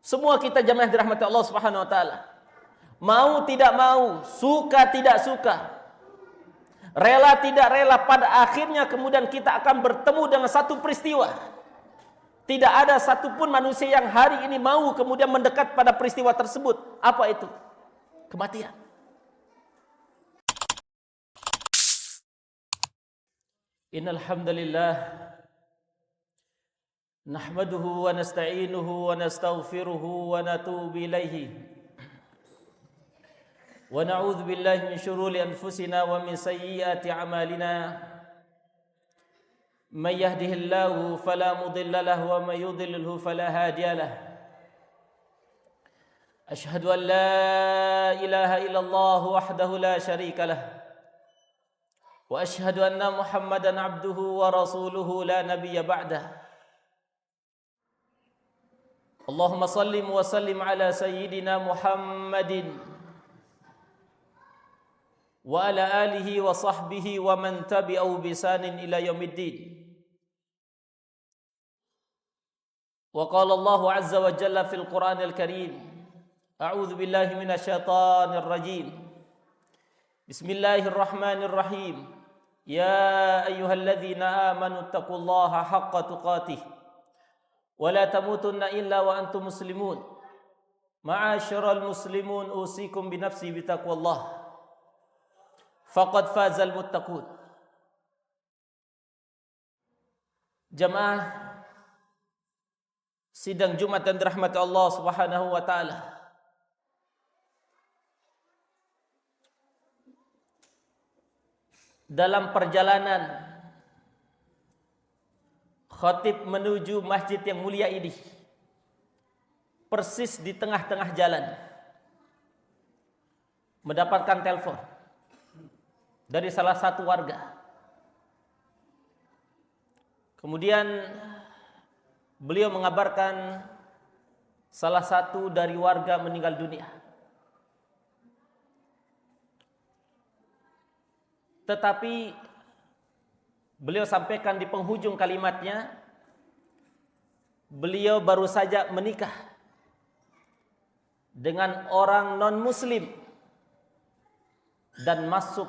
Semua kita jamaah dirahmati Allah Subhanahu wa taala. Mau tidak mau, suka tidak suka, rela tidak rela, pada akhirnya kemudian kita akan bertemu dengan satu peristiwa. Tidak ada satupun manusia yang hari ini mau kemudian mendekat pada peristiwa tersebut. Apa itu? Kematian. Innal hamdalillah nahmaduhu wa nasta'inuhu wa nastaghfiruhu wa natubu ilaihi wa na'udzu billahi min syururi anfusina wa min sayyiati a'malina may yahdihillahu fala mudilla lahu wa may yudlilhu fala hadiya lahu asyhadu an la ilaha illallah wahdahu la syarika lahu wa asyhadu anna muhammadan abduhu wa rasuluhu la nabiyya ba'dah. Allahumma sallim wa sallim ala sayyidina Muhammadin wa ala alihi wa sahbihi wa man tabi'ahu bisanin ila yaumiddin. Wa qala Allah azza wa jalla fil Qur'anil Karim, a'udzu billahi minasyaitonir rajim. Bismillahirrahmanirrahim. Ya ayyuhalladzina amanu taqullaha haqqa tuqatih wa la tamutunna illa wa antum muslimun. Ma'asyiral muslimun, usikum bi nafsi bi taqwallah. Faqad fazal muttaqun. Jamaah sidang Jumat dan dirahmati Allah Subhanahu wa taala. Dalam perjalanan khatib menuju masjid yang mulia ini, persis di tengah-tengah jalan mendapatkan telepon dari salah satu warga. Kemudian beliau mengabarkan salah satu dari warga meninggal dunia. Tetapi beliau sampaikan di penghujung kalimatnya, beliau baru saja menikah dengan orang non-muslim dan masuk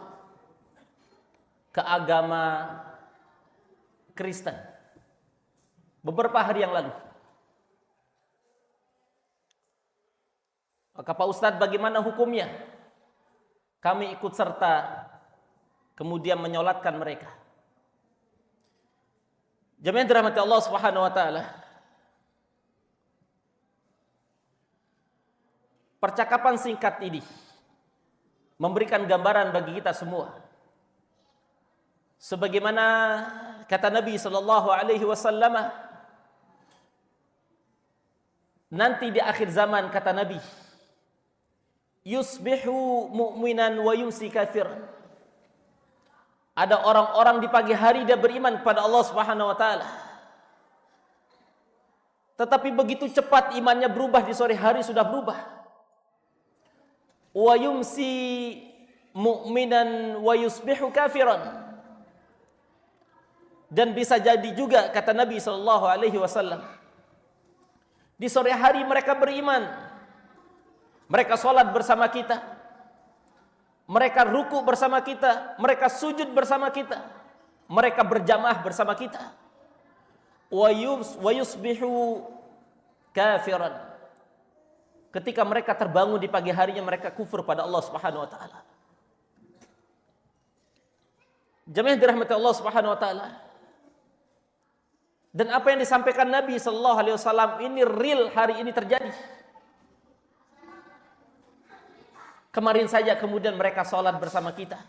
ke agama Kristen beberapa hari yang lalu. Maka Pak Ustadz, bagaimana hukumnya? Kami ikut serta kemudian menyolatkan mereka. Jamaah dirahmati Allah Subhanahu wa taala. Percakapan singkat ini memberikan gambaran bagi kita semua. Sebagaimana kata Nabi sallallahu alaihi wasallam, nanti di akhir zaman, kata Nabi, yusbihu mu'minan wa yumsi kafiran. Ada orang-orang di pagi hari dia beriman kepada Allah Subhanahu wa taala, tetapi begitu cepat imannya berubah, di sore hari sudah berubah. Wa yumsi mu'minan wa yusbihu kafiran. Dan bisa jadi juga, kata Nabi sallallahu alaihi wasallam, di sore hari mereka beriman, mereka salat bersama kita, mereka ruku bersama kita, mereka sujud bersama kita, mereka berjamaah bersama kita. Wa yusbihu kafiran. Ketika mereka terbangun di pagi harinya, mereka kufur pada Allah Subhanahu wa taala. Jamaah dirahmati Allah Subhanahu wa taala. Dan apa yang disampaikan Nabi sallallahu alaihi wasallam ini real, hari ini terjadi. Kemarin saja kemudian mereka sholat bersama kita,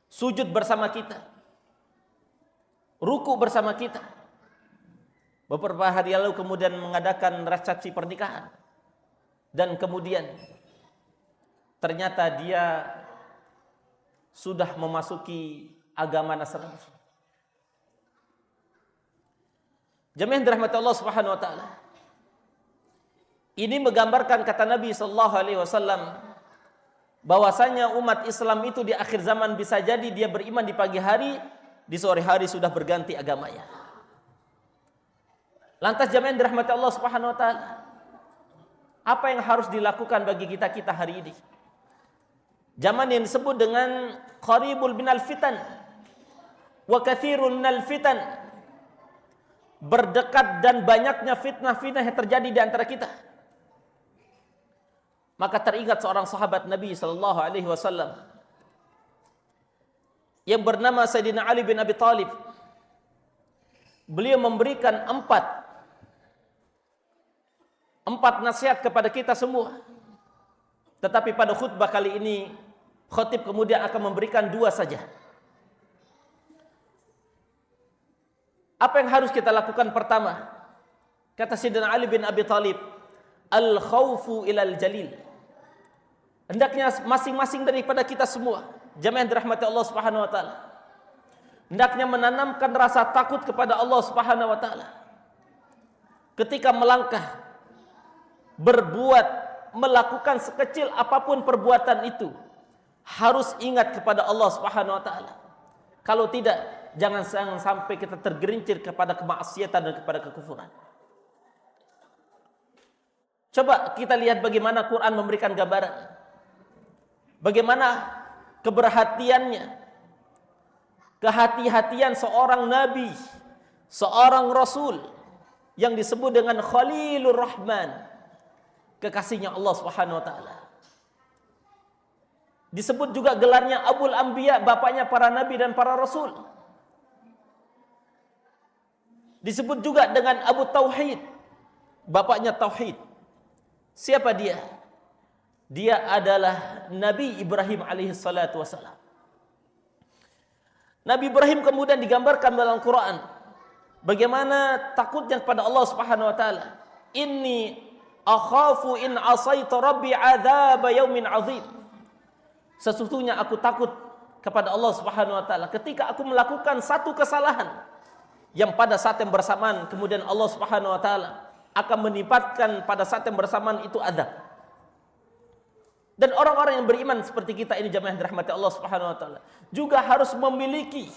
sujud bersama kita, ruku bersama kita. Beberapa hari lalu kemudian mengadakan resepsi pernikahan. Dan kemudian ternyata dia sudah memasuki agama Nasrani. Jamaah dirahmati Allah Subhanahu wa taala. Ini menggambarkan, kata Nabi sallallahu alaihi wasallam, bahwasanya umat Islam itu di akhir zaman bisa jadi dia beriman di pagi hari, di sore hari sudah berganti agamanya. Lantas jamaah dirahmati Allah Subhanahu wa taala, Apa yang harus dilakukan bagi kita hari ini? Zaman yang disebut dengan qaribul minal fitan wa katsirun minal fitan. Berdekat dan banyaknya fitnah-fitnah yang terjadi di antara kita. Maka teringat seorang sahabat Nabi sallallahu alaihi wasallam yang bernama Sayyidina Ali bin Abi Thalib. Beliau memberikan empat nasihat kepada kita semua. Tetapi pada khutbah kali ini, khatib kemudian akan memberikan 2 saja. Apa yang harus kita lakukan pertama? Kata Sayyidina Ali bin Abi Thalib, al-khawfu ilal jalil. Hendaknya masing-masing daripada kita semua, jamaah yang dirahmati Allah Subhanahu wa taala, hendaknya menanamkan rasa takut kepada Allah Subhanahu wa taala. Ketika melangkah, berbuat, melakukan sekecil apapun perbuatan itu, harus ingat kepada Allah Subhanahu wa taala. Kalau tidak, jangan sampai kita tergerincir kepada kemaksiatan dan kepada kekufuran. Coba kita lihat bagaimana Quran memberikan gambaran. Bagaimana keberhatiannya, kehati-hatian seorang nabi, seorang rasul yang disebut dengan Khalilur Rahman, kekasihnya Allah Subhanahu wa taala. Disebut juga gelarnya Abul Anbiya, bapaknya para nabi dan para rasul. Disebut juga dengan Abu Tauhid, bapaknya tauhid. Siapa dia? Dia adalah Nabi Ibrahim alaihi salatu wassalam. Nabi Ibrahim kemudian digambarkan dalam Quran bagaimana takutnya kepada Allah Subhanahu wa taala. Inni akhafu in asaitu rabbi adzab yaumin azim. Sesungguhnya aku takut kepada Allah Subhanahu wa taala ketika aku melakukan satu kesalahan yang pada saat yang bersamaan kemudian Allah Subhanahu wa taala akan menimpakan pada saat yang bersamaan itu azab. Dan orang-orang yang beriman seperti kita ini, jamaah yang dirahmati Allah Subhanahu wa taala, juga harus memiliki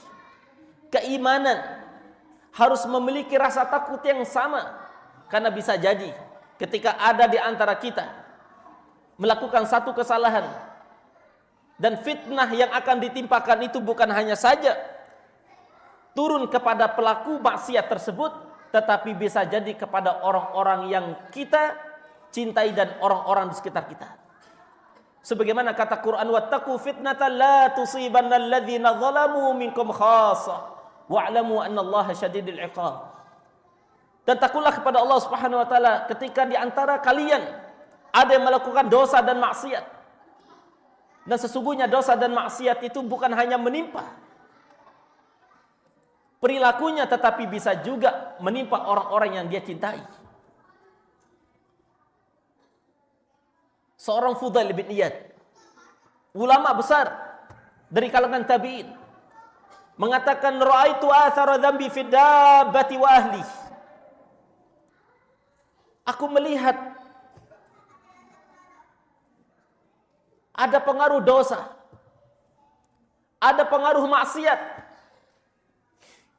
keimanan, harus memiliki rasa takut yang sama. Karena bisa jadi ketika ada di antara kita melakukan satu kesalahan dan fitnah yang akan ditimpakan itu bukan hanya saja turun kepada pelaku maksiat tersebut, tetapi bisa jadi kepada orang-orang yang kita cintai dan orang-orang di sekitar kita. Sebagaimana kata Quran, wattaqu fitnatan la tusibanna alladzina zalamu minkum khassah wa'lamu annallaha syadidul iqab. Dan takutlah kepada Allah Subhanahu wa taala ketika di antara kalian ada yang melakukan dosa dan maksiat. Dan sesungguhnya dosa dan maksiat itu bukan hanya menimpa perilakunya, tetapi bisa juga menimpa orang-orang yang dia cintai. Seorang Fudail bin Iyad, ulama besar dari kalangan tabi'in, mengatakan ra'aitu athara dzambi fi dabbati wa ahli. Aku melihat ada pengaruh dosa, ada pengaruh maksiat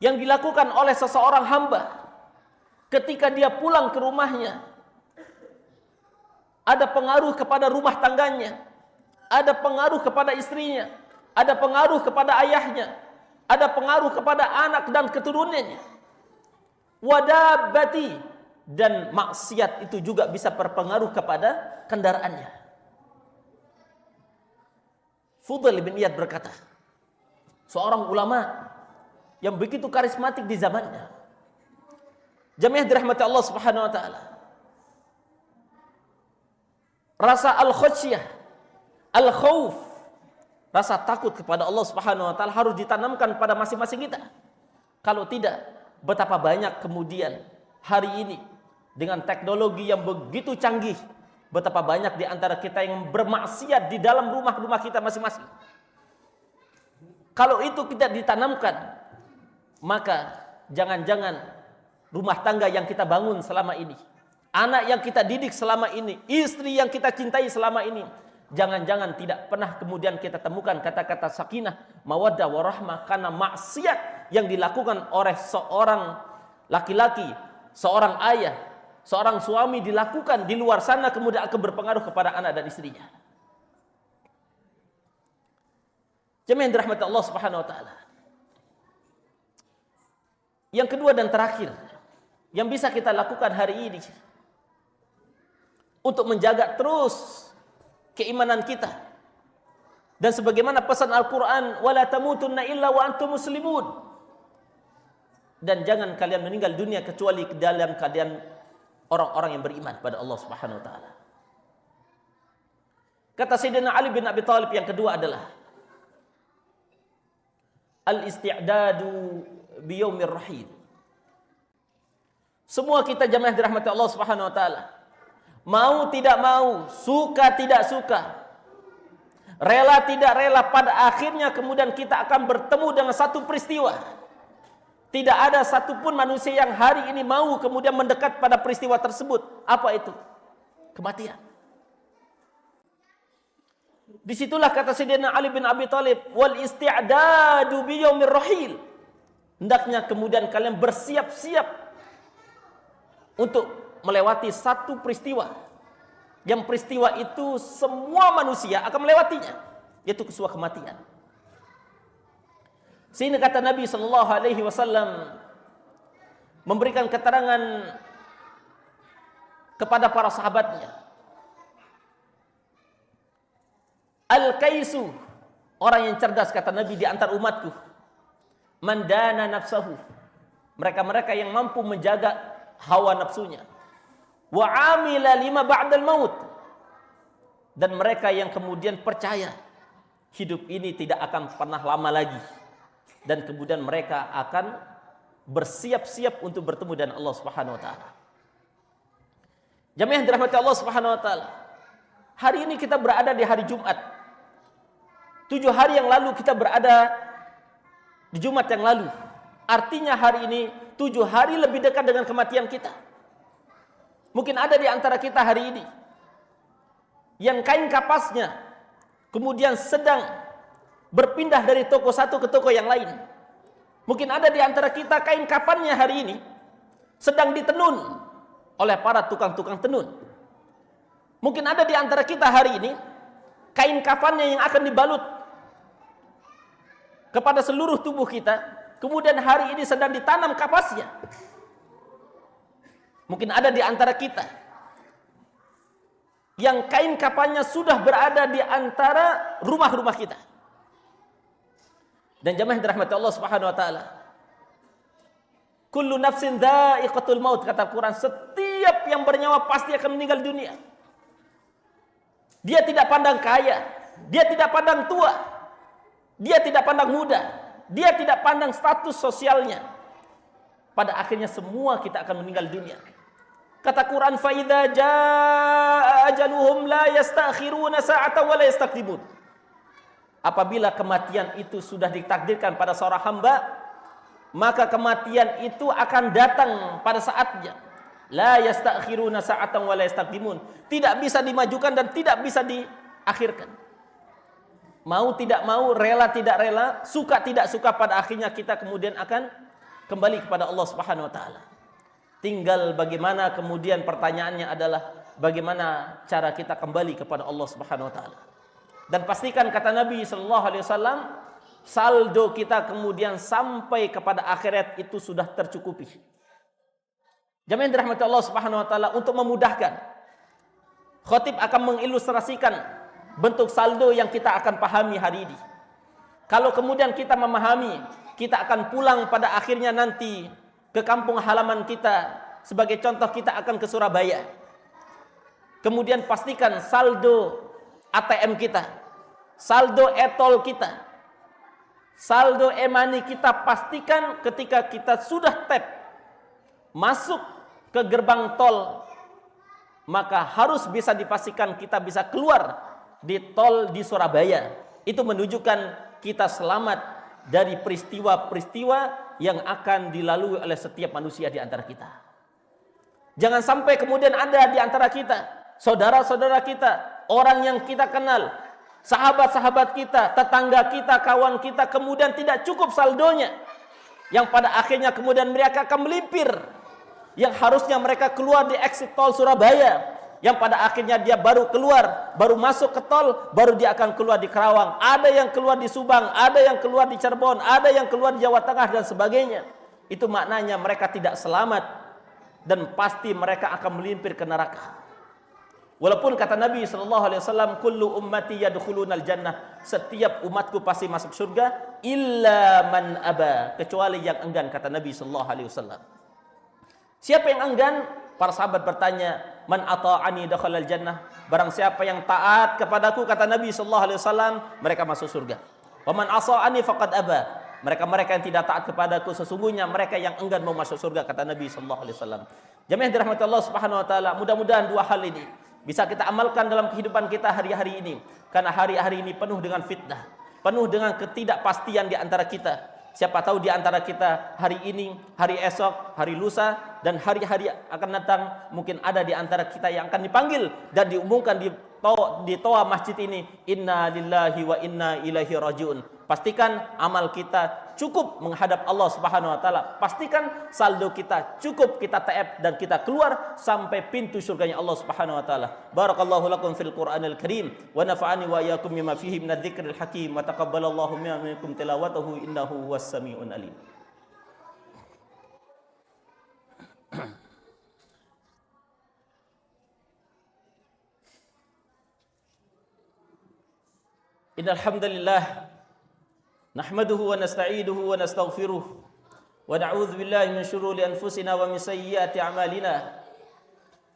yang dilakukan oleh seseorang hamba ketika dia pulang ke rumahnya. Ada pengaruh kepada rumah tangganya, ada pengaruh kepada istrinya, ada pengaruh kepada ayahnya, ada pengaruh kepada anak dan keturunannya. Wadabbati, dan maksiat itu juga bisa berpengaruh kepada kendaraannya. Fudail bin Iyad berkata, seorang ulama yang begitu karismatik di zamannya. Jamaah dirahmati Allah Subhanahu wa taala. Rasa al-khasyah, al-khauf, rasa takut kepada Allah Subhanahu wa taala harus ditanamkan pada masing-masing kita. Kalau tidak, betapa banyak kemudian hari ini dengan teknologi yang begitu canggih, betapa banyak di antara kita yang bermaksiat di dalam rumah-rumah kita masing-masing. Kalau itu tidak ditanamkan, maka jangan-jangan rumah tangga yang kita bangun selama ini, anak yang kita didik selama ini, istri yang kita cintai selama ini, jangan-jangan tidak pernah kemudian kita temukan kata-kata sakinah, mawaddah, warahmah karena maksiat yang dilakukan oleh seorang laki-laki, seorang ayah, seorang suami dilakukan di luar sana kemudian akan berpengaruh kepada anak dan istrinya. Jemaah yang dirahmati Allah Subhanahu wa taala. Yang kedua dan terakhir yang bisa kita lakukan hari ini untuk menjaga terus keimanan kita, dan sebagaimana pesan Al-Quran, wala tamutunna illa wa antum muslimun, dan jangan kalian meninggal dunia kecuali dalam keadaan orang-orang yang beriman pada Allah Subhanahu wa taala. Kata Sayyidina Ali bin Abi Thalib, yang kedua adalah al-isti'dadu biyaumir rahil. Semua kita jemaah dirahmati Allah Subhanahu wa taala, mau tidak mau, suka tidak suka, rela tidak rela, pada akhirnya kemudian kita akan bertemu dengan satu peristiwa. Tidak ada satupun manusia yang hari ini mau kemudian mendekat pada peristiwa tersebut. Apa itu? Kematian. Disitulah kata Sayyidina Ali bin Abi Thalib, wal isti'dadu biyaumir rahil. Hendaknya kemudian kalian bersiap-siap untuk melewati satu peristiwa, yang peristiwa itu semua manusia akan melewatinya, yaitu sebuah kematian. Sehingga kata Nabi sallallahu alaihi wasallam memberikan keterangan kepada para sahabatnya, al-kaisu, orang yang cerdas kata Nabi di antar umatku, mandana nafsahu, mereka-mereka yang mampu menjaga hawa nafsunya, wa amila lima ba'dal maut, dan mereka yang kemudian percaya hidup ini tidak akan pernah lama lagi, dan kemudian mereka akan bersiap-siap untuk bertemu dengan Allah Subhanahu wa taala. Jemaah yang dirahmati Allah Subhanahu wa taala, hari ini kita berada di hari Jumat. 7 hari yang lalu kita berada di Jumat yang lalu. Artinya hari ini 7 hari lebih dekat dengan kematian kita. Mungkin ada di antara kita hari ini yang kain kapasnya kemudian sedang berpindah dari toko satu ke toko yang lain. Mungkin ada di antara kita kain kapannya hari ini sedang ditenun oleh para tukang-tukang tenun. Mungkin ada di antara kita hari ini kain kafannya yang akan dibalut kepada seluruh tubuh kita, kemudian hari ini sedang ditanam kapasnya. Mungkin ada di antara kita yang kain kafannya sudah berada di antara rumah-rumah kita. Dan jemaah yang dirahmati Allah Subhanahu wa taala, kullu nafsin dha'iqatul maut, kata Al-Quran, setiap yang bernyawa pasti akan meninggal dunia. Dia tidak pandang kaya, dia tidak pandang tua, dia tidak pandang muda, dia tidak pandang status sosialnya. Pada akhirnya semua kita akan meninggal dunia. Kata Quran, fa idza jaa ajaluhum la yastakhiruna sa'atan wa la yastaqdimun. Apabila kematian itu sudah ditakdirkan pada seorang hamba, maka kematian itu akan datang pada saatnya. La yastakhiruna sa'atan wa la yastaqdimun. Tidak bisa dimajukan dan tidak bisa diakhirkan. Mau tidak mau, rela tidak rela, suka tidak suka, pada akhirnya kita kemudian akan kembali kepada Allah Subhanahu wa taala. Tinggal bagaimana kemudian pertanyaannya adalah bagaimana cara kita kembali kepada Allah Subhanahu wa taala. Dan pastikan kata Nabi sallallahu alaihi wasallam, saldo kita kemudian sampai kepada akhirat itu sudah tercukupi. Jemaah yang dirahmati Allah Subhanahu wa taala, untuk memudahkan, khatib akan mengilustrasikan bentuk saldo yang kita akan pahami hari ini. Kalau kemudian kita memahami, kita akan pulang pada akhirnya nanti ke kampung halaman kita. Sebagai contoh, kita akan ke Surabaya. Kemudian pastikan saldo ATM kita, saldo e-tol kita, saldo e-money kita, pastikan ketika kita sudah tap masuk ke gerbang tol, maka harus bisa dipastikan kita bisa keluar di tol di Surabaya. Itu menunjukkan kita selamat dari peristiwa-peristiwa yang akan dilalui oleh setiap manusia di antara kita. Jangan sampai kemudian ada di antara kita, saudara-saudara kita, orang yang kita kenal, sahabat-sahabat kita, tetangga kita, kawan kita, kemudian tidak cukup saldonya, yang pada akhirnya kemudian mereka akan melipir yang harusnya mereka keluar di exit tol Surabaya, yang pada akhirnya dia baru keluar, baru masuk ke tol, baru dia akan keluar di Karawang. Ada yang keluar di Subang, ada yang keluar di Cirebon, ada yang keluar di Jawa Tengah dan sebagainya. Itu maknanya mereka tidak selamat dan pasti mereka akan melimpir ke neraka. Walaupun kata Nabi SAW, kullu ummati yadkhulunal jannah, setiap umatku pasti masuk surga, illa man aba, kecuali yang enggan, kata Nabi SAW. Siapa yang enggan? Para sahabat bertanya, man ata'ani dakhalal jannah, barang siapa yang taat kepadaku, kata Nabi SAW, mereka masuk surga. Wa man asa'ani faqad aba, mereka-mereka yang tidak taat kepadaku, sesungguhnya mereka yang enggan mau masuk surga, kata Nabi SAW. Jemaah dirahmati Allah Subhanahu wa taala, mudah-mudahan dua hal ini bisa kita amalkan dalam kehidupan kita hari-hari ini, karena hari-hari ini penuh dengan fitnah, penuh dengan ketidakpastian di antara kita. Siapa tahu di antara kita hari ini, hari esok, hari lusa, dan hari-hari akan datang mungkin ada di antara kita yang akan dipanggil dan diumumkan di toa masjid ini, inna lillahi wa inna ilaihi rajiun. Pastikan amal kita cukup menghadap Allah Subhanahu wa taala. Pastikan saldo kita cukup, kita taat dan kita keluar sampai pintu surganya Allah Subhanahu wa taala. Barakallahu lakum fil Qur'anil Karim wa nafa'ani wa iyyakum bima fihi minadz dzikril hakim wa taqabbalallahu minkum tilawatahu innahu huwas samiun alim. Innal hamdalillah nahmaduhu wa nasta'inuhu wa nastaghfiruh wa na'udzu billahi min shururi anfusina wa min sayyiati a'malina.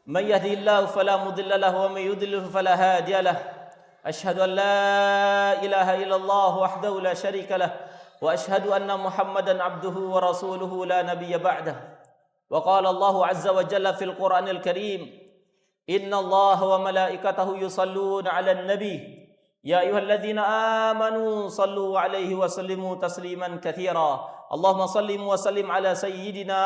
May yahdihillahu fala mudilla lahu wa may yudlil fala hadiya lahu. Ashhadu an la ilaha illallah wahdahu la syarika lahu wa ashhadu anna Muhammadan abduhu wa rasuluhu la nabiyya ba'dahu. Wa qala Allahu 'azza wa jalla fil Qur'anil Karim, inna Allaha wa malaikatahu yusalluna 'alan nabi. يا أيها الذين آمنوا صلوا عليه وسلموا تسليما كثيرا اللهم صل وسلم على سيدنا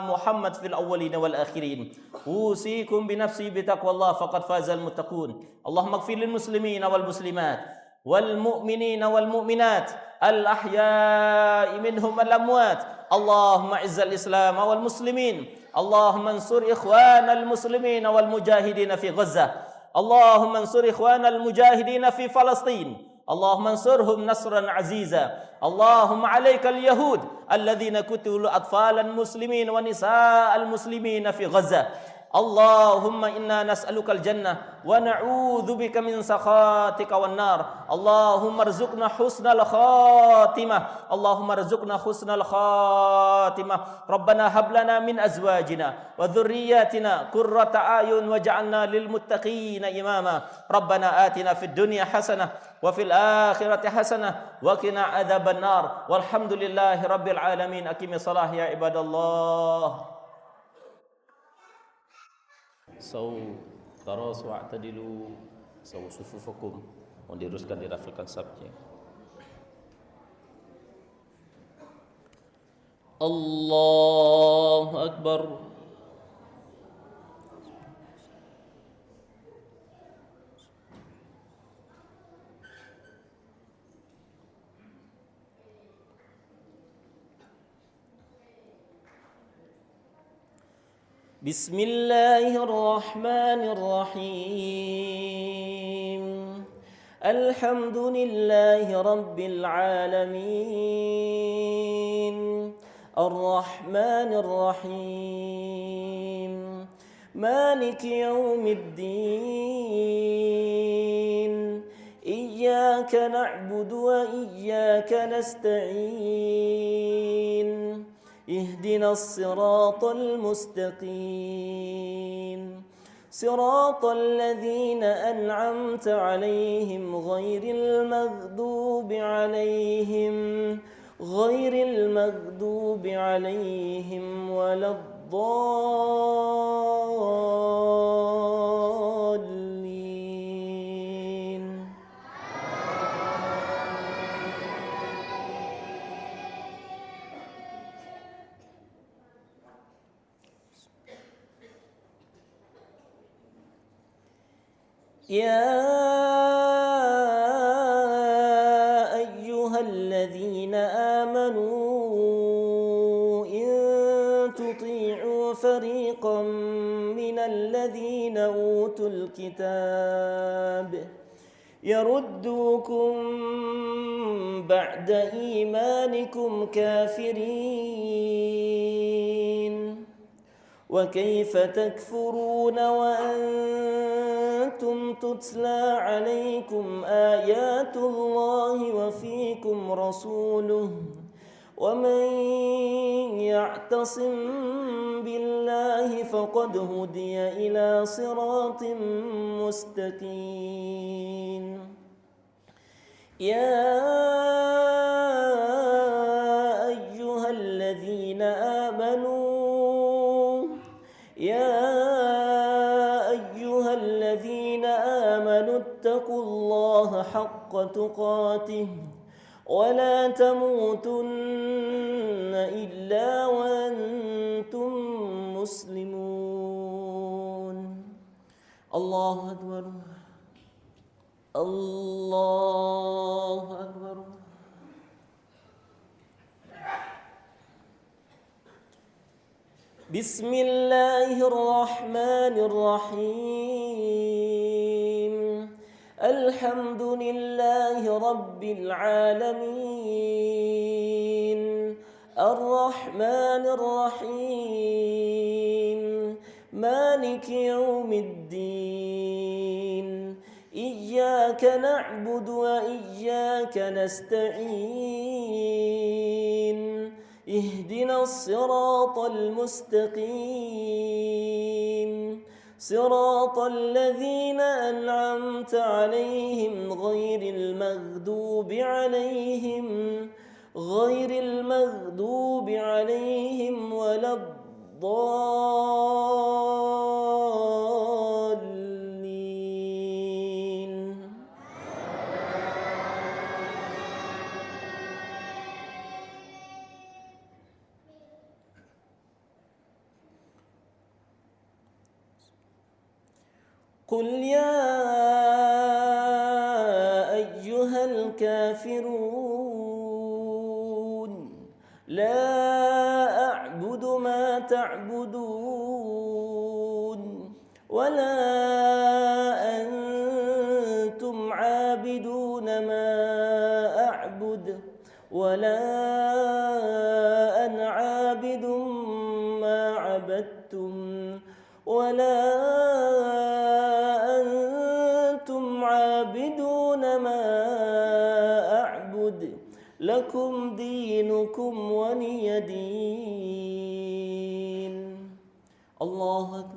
محمد في الأولين والآخرين أوصيكم بنفسي بتقوى الله فقد فاز المتقون اللهم اغفر للمسلمين والمسلمات والمؤمنين والمؤمنات الأحياء منهم والأموات اللهم أعز الإسلام والمسلمين اللهم انصر إخوان المسلمين والمجاهدين في غزة اللهم انصر إخوان المجاهدين في فلسطين اللهم انصرهم نصرا عزيزا اللهم عليك اليهود الذين قتلوا أطفال المسلمين ونساء المسلمين في غزة اللهم إنا نسألك الجنة ونعوذ بك من سخطك والنار اللهم ارزقنا حسن الخاتمة اللهم ارزقنا حسن الخاتمة ربنا هب لنا من أزواجنا وذرياتنا قرة أعين واجعلنا للمتقين إماما ربنا آتنا في الدنيا حسنة وفي الآخرة حسنة وقنا عذاب النار والحمد لله رب العالمين أقم الصلاة يا عباد الله. Tarasu wa'tadilu, sawu sufufakum, mohon diruskan, dirafilkan sabnya. Allahu Akbar. بسم الله الرحمن الرحيم الحمد لله رب العالمين الرحمن الرحيم مالك يوم الدين إياك نعبد وإياك نستعين اهدنا الصراط المستقيم صراط الذين أنعمت عليهم غير المغضوب عليهم ولا الضالين. يا أيها الذين آمنوا إن تطيعوا فريقا أوتوا الكتاب يردوكم بعد إيمانكم كافرين وكيف تكفرون وأنتم تتلى عليكم آيات الله وفيكم رسوله ومن يعتصم بالله فقد هدي إلى صراط مستقيم يا أيها الذين آمنوا اتقوا الله حق تقاته ولا تموتن إلا وأنتم مسلمون الله أكبر الله أكبر بسم الله الرحمن الرحيم الحمد لله رب العالمين الرحمن الرحيم مالك يوم الدين إياك نعبد وإياك نستعين اهدنا الصراط المستقيم صراط الذين أنعمت عليهم غير المغضوب عليهم ولا الضالين قل يا أيها الكافرون لا أعبد ما تعبدون ولا أنتم عابدون ما أعبد ولا أنا عابد ما عبدتم ولا أنتم عابدون ما أعبد لكم دينكم ولي دين الله أكبر